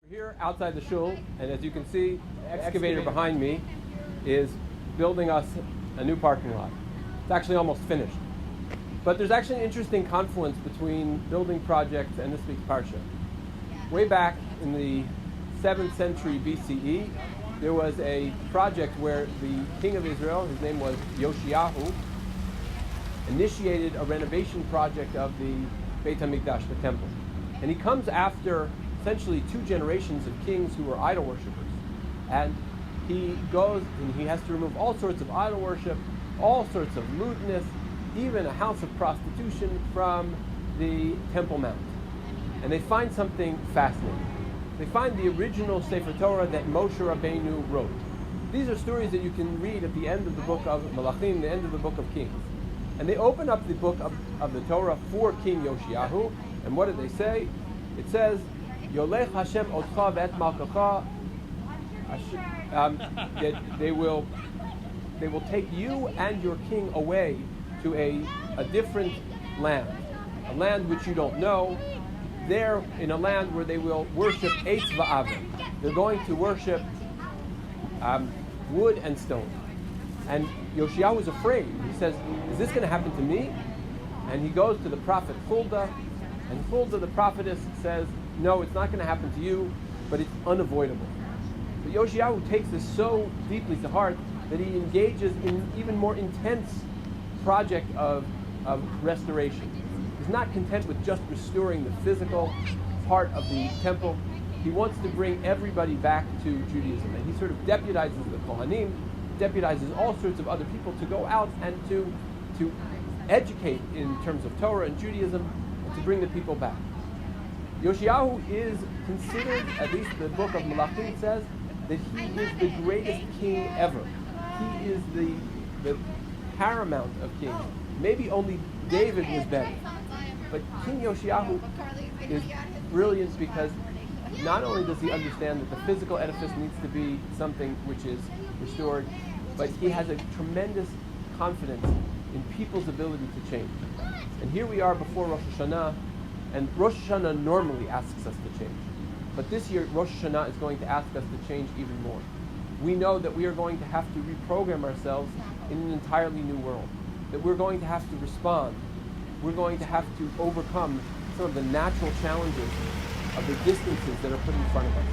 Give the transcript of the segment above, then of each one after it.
We're here outside the shul, and as you can see, the excavator behind me is building us a new parking lot. It's actually almost finished. But there's actually an interesting confluence between building projects and this week's parsha. Way back in the 7th century BCE, there was a project where the king of Israel, his name was Yoshiyahu, initiated a renovation project of the Beit HaMikdash, the temple. And he comes after essentially 2 generations of kings who were idol worshippers. And he goes and he has to remove all sorts of idol worship, all sorts of lewdness, even a house of prostitution from the Temple Mount. And they find something fascinating. They find the original Sefer Torah that Moshe Rabbeinu wrote. These are stories that you can read at the end of the book of Malachim, the end of the book of Kings. And they open up the book of the Torah for King Yoshiyahu, and what do they say? It says, Yolech Hashem otcha v'et malkacha. They will take you and your king away to a different land, a land which you don't know. They're in a land where they will worship Eitz va'aven. They're going to worship wood and stone. And Yoshiyahu is afraid. He says, is this going to happen to me? And he goes to the prophet Huldah, and Huldah, the prophetess, says, no, it's not going to happen to you, but it's unavoidable. But Yoshiyahu takes this so deeply to heart that he engages in even more intense project of restoration. He's not content with just restoring the physical part of the temple. He wants to bring everybody back to Judaism. And he sort of deputizes the Kohanim, deputizes all sorts of other people to go out and to educate in terms of Torah and Judaism, and to bring the people back. Yoshiyahu is considered, at least the book of Malachim says, that he is the greatest king ever. He is the paramount of kings. Maybe only David was better. But King Yoshiyahu is brilliant because not only does he understand that the physical edifice needs to be something which is restored, but he has a tremendous confidence in people's ability to change. And here we are before Rosh Hashanah, and Rosh Hashanah normally asks us to change. But this year, Rosh Hashanah is going to ask us to change even more. We know that we are going to have to reprogram ourselves in an entirely new world, that we're going to have to respond. We're going to have to overcome some of the natural challenges of the distances that are put in front of us.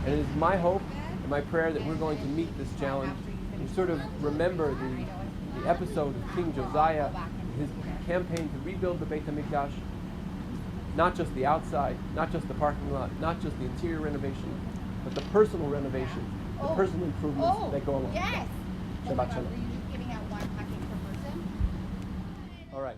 And it is my hope and my prayer that we're going to meet this challenge and sort of remember the episode of King Josiah, his campaign to rebuild the Beit HaMikdash, not just the outside, not just the parking lot, not just the interior renovation, but the personal renovation, the personal improvements that go along. Yes. Shabbat Shalom. Were you just giving out one package per person? All right.